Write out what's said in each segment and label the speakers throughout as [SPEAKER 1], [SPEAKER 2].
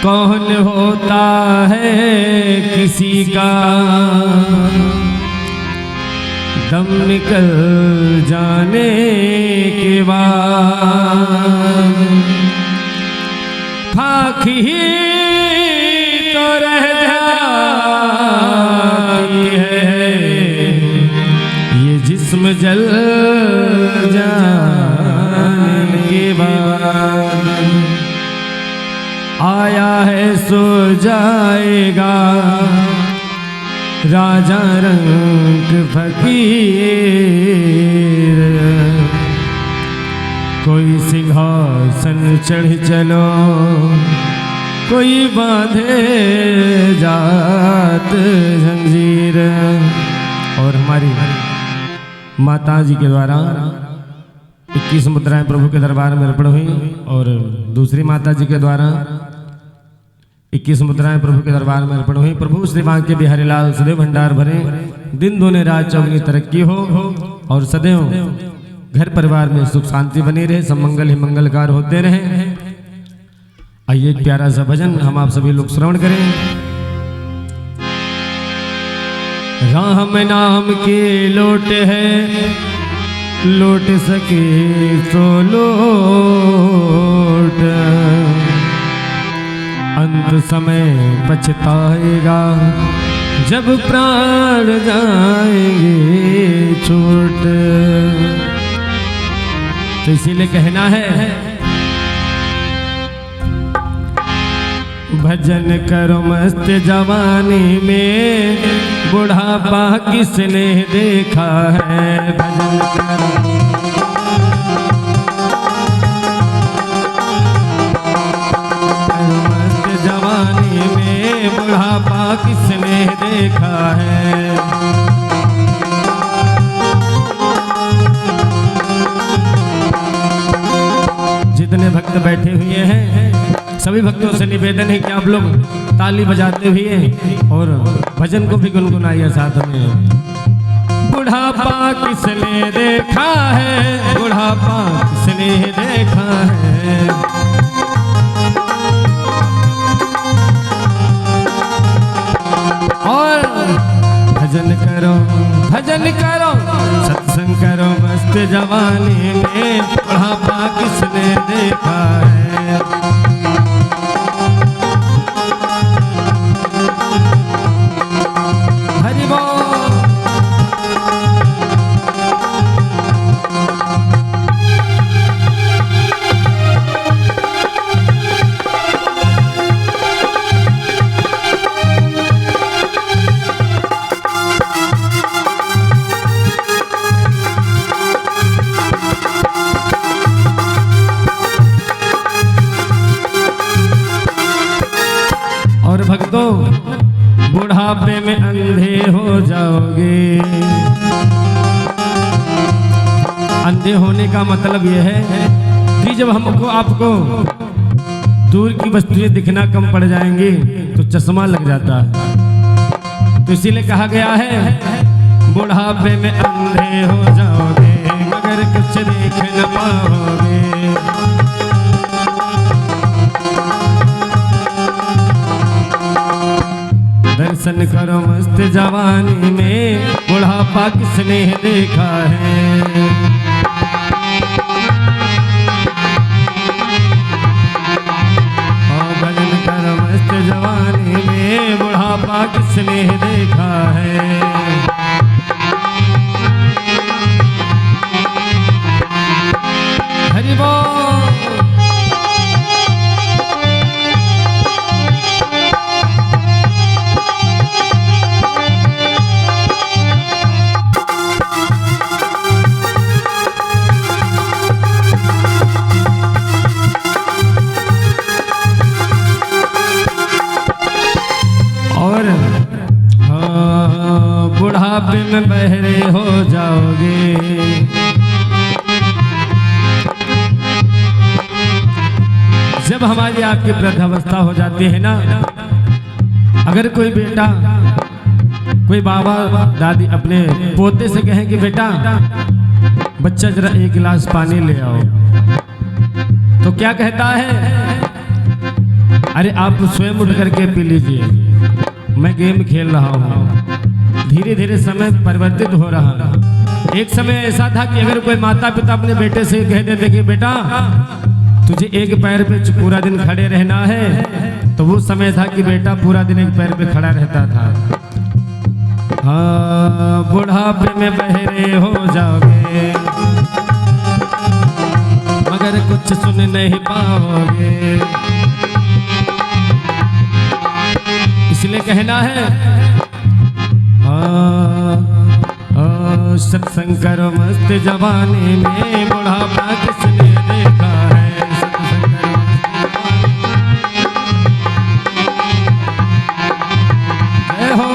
[SPEAKER 1] कौन होता है किसी का दम निकल जाने के बाद, खाक ही तो रह जाती है, ये जिस्म जल जाने के बाद। आया है सो जाएगा राजा रंग फकीर, कोई सिंहासन चढ़ चलो, कोई बांधे जात जंजीर। और हमारी माता जी के द्वारा 21 मुद्राएं प्रभु के दरबार में अर्पण हुई, और दूसरी माता जी के द्वारा 21 मुद्राएं प्रभु के दरबार में अर्पण हुई। प्रभु श्री बांके बिहारी लाल सदैव भंडार भरे, दिन दूने रात चौगुनी तरक्की हो, और सदैव घर परिवार में सुख शांति बनी रहे, सब मंगल ही मंगलकार होते रहे। आइए एक प्यारा सा भजन हम आप सभी लोग श्रवण करें। राम नाम के लोट है, लोट सके तो लोट, अंत समय पछताएगा जब प्राण जाएंगे छूट। तो इसीलिए कहना है, भजन करो मस्त जवानी में, बुढ़ापा किसने देखा है। भजन करो मस्त जवानी में, बुढ़ापा किसने देखा है। जितने भक्त बैठे हुए हैं सभी भक्तों से निवेदन है कि आप लोग ताली बजाते हुए और भजन को भी गुनगुनाइए साथ में। बुढ़ापा किसने देखा है, बुढ़ापा किसने देखा है। और भजन करो सत्संग करो मस्त जवानी में, बुढ़ापा किसने देखा है। हरि बोल। और भक्तों, बुढ़ापे में अंधे हो जाओगे। अंधे होने का मतलब यह है कि जब हमको आपको दूर की वस्तुएं दिखना कम पड़ जाएंगी तो चश्मा लग जाता है। तो इसीलिए कहा गया है, बुढ़ापे में अंधे हो जाओगे, मगर कुछ देख न पाओगे। दर्शन करो मस्त जवानी में, बुढ़ापा किसने देखा है। और भजन करो मस्त जवानी में, बुढ़ापा किसने देखा है। हरि बोल। बुढ़ापे में बहरे हो जाओगे। जब हमारी आपकी वृद्धावस्था हो जाती है ना, अगर कोई बेटा कोई बाबा दादी अपने पोते से कहें कि बेटा बच्चा जरा 1 गिलास पानी ले आओ, तो क्या कहता है, अरे आप स्वयं उठ करके पी लीजिए, मैं गेम खेल रहा हूँ। धीरे धीरे समय परिवर्तित हो रहा है। एक समय ऐसा था कि अगर कोई माता पिता अपने बेटे से कह देते कि बेटा तुझे एक पैर पे पूरा दिन खड़े रहना है, तो वो समय था कि बेटा पूरा दिन एक पैर पे खड़ा रहता था। हाँ, बुढ़ापे में बहरे हो जाओगे मगर कुछ सुन नहीं पाओगे। इसलिए कहना है सत्संग करो मस्त जवानी में, बुढ़ापा किसने देखा है। सत्संग करो जय हो।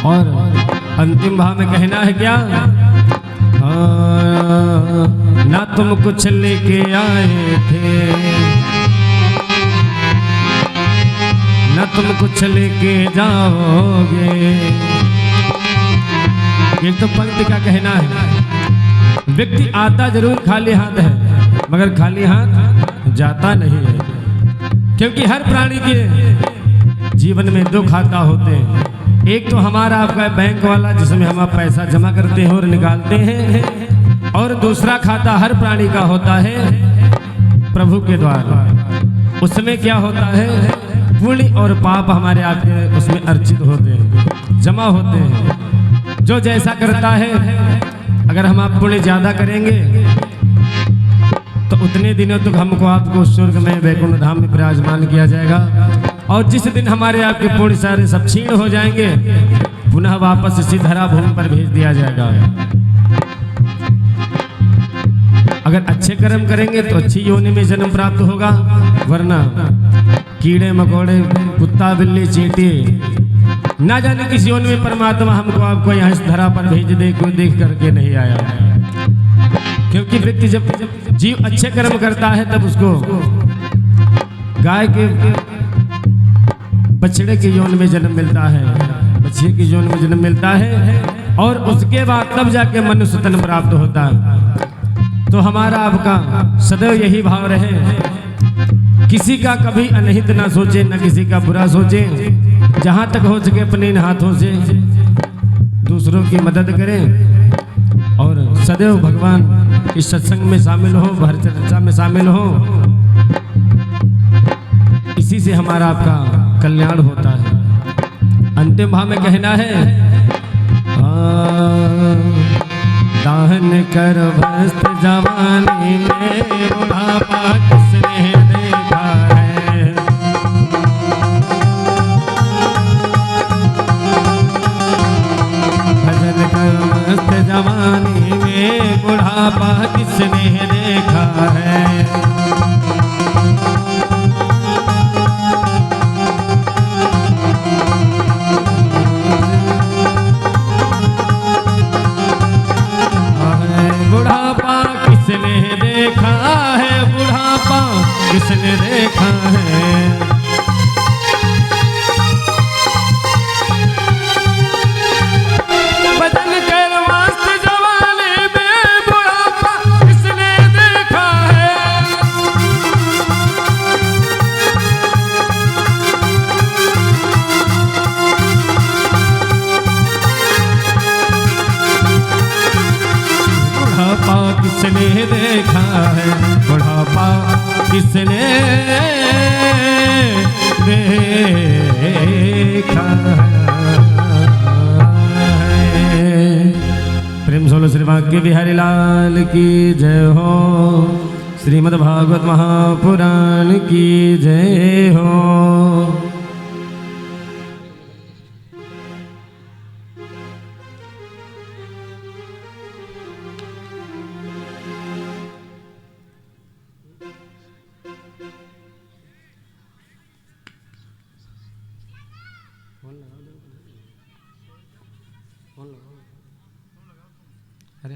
[SPEAKER 1] और अंतिम भाव में कहना है क्या, ना तुम कुछ लेके आए थे, ना तुम कुछ लेके जाओगे। ये तो पंक्ति का कहना है। व्यक्ति आता जरूर खाली हाथ है मगर खाली हाथ जाता नहीं है, क्योंकि हर प्राणी के जीवन में दो खाता होते हैं। एक तो हमारा आपका बैंक वाला जिसमें हम आप पैसा जमा करते हैं और निकालते हैं, और दूसरा खाता हर प्राणी का होता है प्रभु के द्वारा। उसमें क्या होता है, पुण्य और पाप हमारे आपके उसमें अर्चित होते हैं, जमा होते हैं। जो जैसा करता है, अगर हम आप पुण्य ज्यादा करेंगे तो उतने दिनों तक हमको आपको स्वर्ग में वैकुंठ धाम में विराजमान किया जाएगा। और जिस दिन हमारे आपके पुण्य सारे सब क्षीण हो जाएंगे, पुनः वापस इसी धरा भूमि पर भेज दिया जाएगा। अगर अच्छे कर्म करेंगे तो अच्छी योनि में जन्म प्राप्त होगा, वरना कीड़े मकोड़े कुत्ता बिल्ली चींटी ना जाने किस योनि में परमात्मा हमको आपको यहाँ इस धरा पर भेज दे, कोई देख करके नहीं आया। क्योंकि व्यक्ति जब जीव अच्छे कर्म करता है तब उसको गाय के बछड़े की यौन में जन्म मिलता है, बछड़े की यौन में जन्म मिलता है, और उसके बाद तब जाके मनुष्य तन प्राप्त होता है। तो हमारा आपका सदैव यही भाव रहे, किसी का कभी अनहित ना सोचे, न किसी का बुरा सोचे। जहां तक हो सके अपने इन हाथों से दूसरों की मदद करें और सदैव भगवान इस सत्संग में शामिल हो, भर चर्चा में शामिल हो। इसी से हमारा आपका कल्याण होता है। अंतिम भाव में कहना है, दाहन कर भस्त जवानी में, बुढ़ापा किसने देखा है। भजन कर भस्त जवानी में, बुढ़ापा किसने देखा है। देखा है बुढ़ापा किसने देखा है। बदन कर मस्त जवानी में, बुढ़ापा किसने देखा है। बुढ़ापा किसने देखा है, बुढ़ापा किसने देखा है। प्रेम सोलो श्री भाग्य बिहारी लाल की जय हो। श्रीमद् भागवत महापुराण की जय हो। अरे